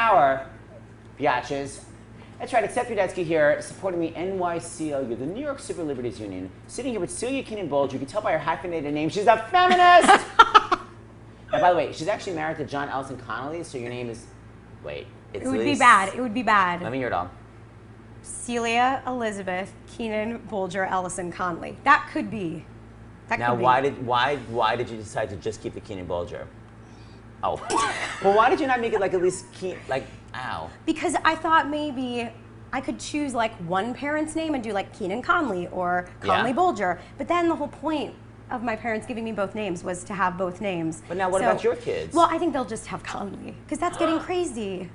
power, biatches. That's right, Accept Your here, supporting the NYCLU, the New York Civil Liberties Union. Sitting here with Celia Keenan-Bolger. You can tell by her hyphenated name, she's a feminist! Now, by the way, she's actually married to John Ellison Connolly, so your name is, wait, it's It would be bad, it would be bad. Let me hear it all. Celia Elizabeth Keenan-Bolger Ellison Connolly. That could be. Now, why did you decide to just keep the Keenan-Bolger? Oh, well, why did you not make it like at least ow? Because I thought maybe I could choose like one parent's name and do like Keenan Conley or Conley Bolger. But then the whole point of my parents giving me both names was to have both names. But now what about your kids? Well, I think they'll just have Conley because that's getting crazy.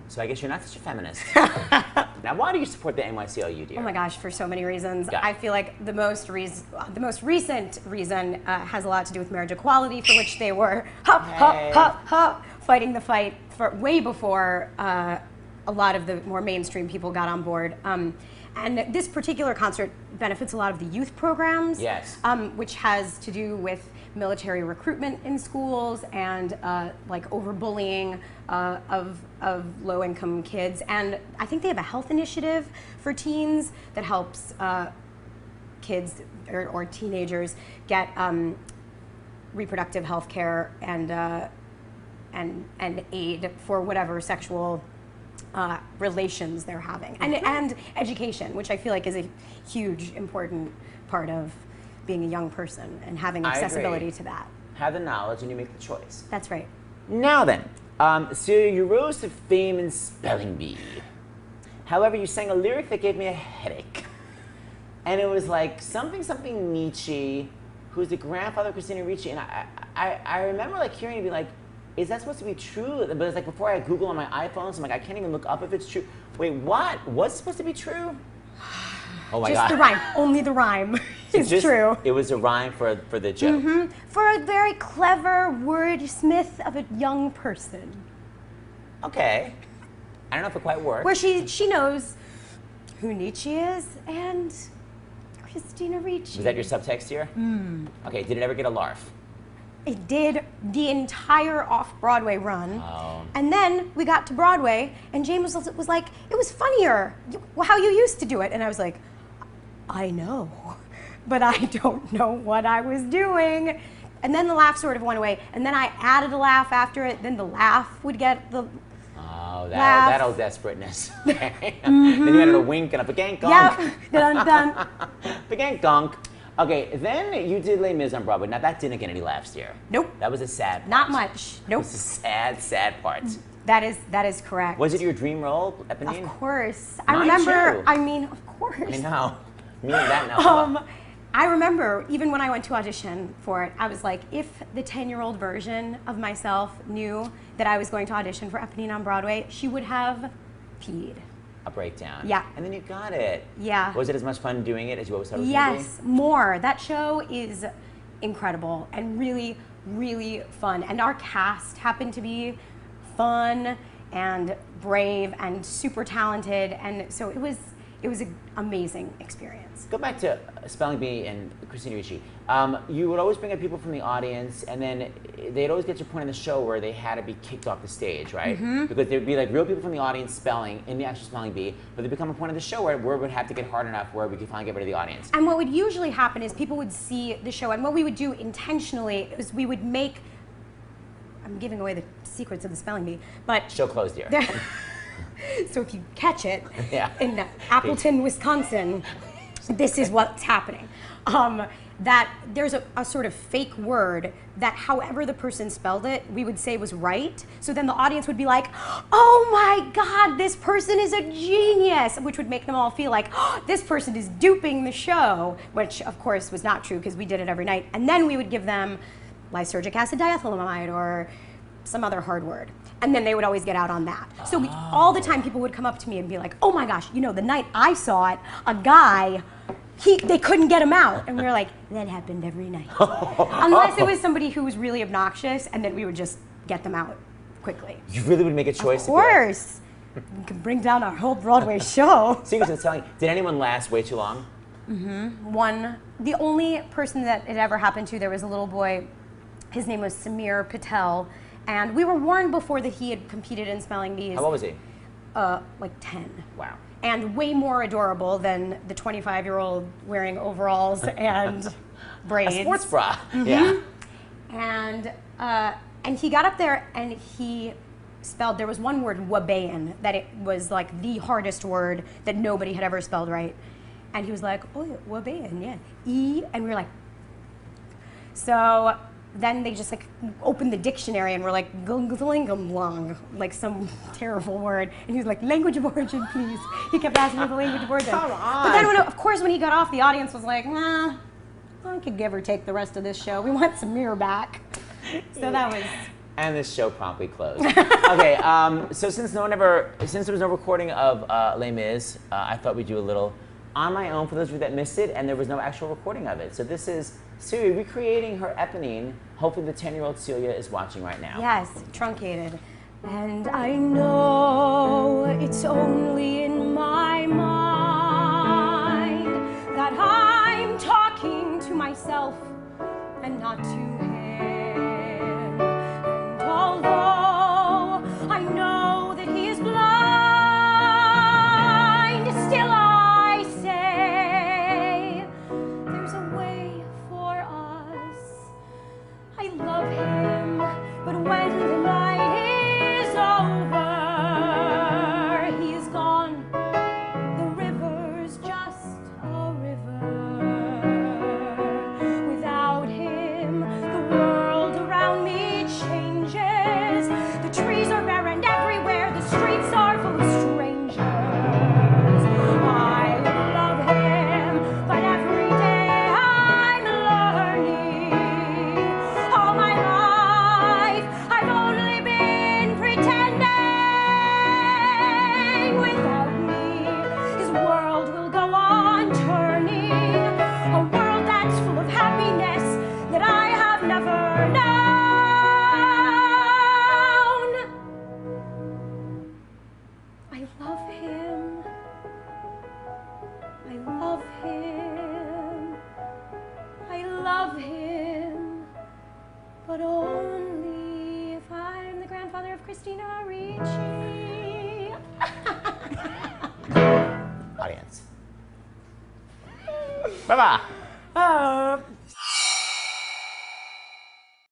So I guess you're not such a feminist. Now, why do you support the NYCLU, dear? Oh my gosh, for so many reasons. Yeah. I feel like the most recent reason has a lot to do with marriage equality, for which they were fighting the fight for way before a lot of the more mainstream people got on board. And this particular concert benefits a lot of the youth programs, yes, which has to do with military recruitment in schools and like overbullying of low-income kids. And I think they have a health initiative for teens that helps kids or teenagers get reproductive health care and aid for whatever sexual relations they're having, and education, which I feel like is a huge, important part of being a young person and having accessibility to that. Have the knowledge and you make the choice. That's right. Now then, Celia, you rose to fame in Spelling Bee. However, you sang a lyric that gave me a headache. And it was like something Nietzsche, who's the grandfather of Christina Ricci. And I remember like hearing it be like, is that supposed to be true? But it's like before I had Google on my iPhone, so I'm like, I can't even look up if it's true. Wait, what? What's supposed to be true? Oh my God. Just the rhyme. Only the rhyme is true. It was a rhyme for the joke. Mm-hmm. For a very clever wordsmith of a young person. Okay. I don't know if it quite worked. Where she knows who Nietzsche is and Christina Ricci. Was that your subtext here? Okay, did it ever get a larf? It did the entire off-Broadway run. Oh. And then we got to Broadway, and James was like, it was funnier, how you used to do it. And I was like, I know, but I don't know what I was doing. And then the laugh sort of went away. And then I added a laugh after it, then the laugh would get the that old desperateness. Then you added a wink and a begank gunk. Yep, dun. Begank gunk. Okay, then you did Les Mis on Broadway. Now that didn't get any laughs here. Nope. That was a sad part. Not much. Nope. It was a sad, sad part. That is correct. Was it your dream role, Eponine? Of course. Mine I remember, too. I mean, of course. I know. Me and that now. I remember, even when I went to audition for it, I was like, if the 10-year-old version of myself knew that I was going to audition for Eponine on Broadway, she would have peed. A breakdown. Yeah. And then you got it. Yeah. Was it as much fun doing it as you always thought it was going to be? Yes, more. That show is incredible and really, really fun. And our cast happened to be fun and brave and super talented, and so it was an amazing experience. Go back to Spelling Bee and Christina Ricci. You would always bring up people from the audience, and then they'd always get to a point in the show where they had to be kicked off the stage, right? Mm-hmm. Because there'd be like real people from the audience spelling in the actual Spelling Bee, but there'd become a point of the show where it would have to get hard enough where we could finally get rid of the audience. And what would usually happen is people would see the show, and what we would do intentionally is we would make, I'm giving away the secrets of the Spelling Bee, but show closed here. So if you catch it in Appleton, Wisconsin, this is what's happening. That there's a sort of fake word that however the person spelled it, we would say was right. So then the audience would be like, oh my God, this person is a genius, which would make them all feel like, oh, this person is duping the show, which of course was not true because we did it every night. And then we would give them lysergic acid diethylamide or some other hard word. And then they would always get out on that. So all the time people would come up to me and be like, oh my gosh, you know, the night I saw it, a guy, they couldn't get him out. And we were like, that happened every night. Unless it was somebody who was really obnoxious, and then we would just get them out quickly. You really would make a choice? Of course. We could bring down our whole Broadway show. Seriously, telling, did anyone last way too long? Mm-hmm. The only person that it ever happened to, there was a little boy, his name was Samir Patel, And we were warned before that he had competed in spelling bees. How old was he? Like 10. Wow. And way more adorable than the 25-year-old wearing overalls and braids. A sports bra. Yeah. And he got up there and he spelled, there was one word, Wabayan, that it was like the hardest word that nobody had ever spelled right. And he was like, oh, yeah, Wabayan, yeah. E, and we were like, so then they just like opened the dictionary and were like, glingumlong, like some terrible word. And he was like, language of origin, please. He kept asking for the language of origin. Come on. But then, of course, when he got off, the audience was like, nah, I could give or take the rest of this show. We want Samir back. So that was... And this show promptly closed. Okay, so since there was no recording of Les Mis, I thought we'd do a little on my own for those of you that missed it, and there was no actual recording of it. So this is Siri recreating her Eponine. Hopefully the 10-year-old Celia is watching right now. Yes, truncated. And I know it's only in my mind that I'm talking to myself and not to him. And although I know that he is blind, still I say there's a way for us. I love him, but when the night is over, he is gone. The river's just a river. Without him, the world around me changes. The trees are barren everywhere, the streets are full of strangers. I love him, but every day I'm learning. All my life, I've only been pretending. Without me, his world will go on turning. A world that's full of happiness that I have never known. I love him. I love him. I love him. But only if I'm the grandfather of Christina Ricci. Audience. Bye-bye. Oh.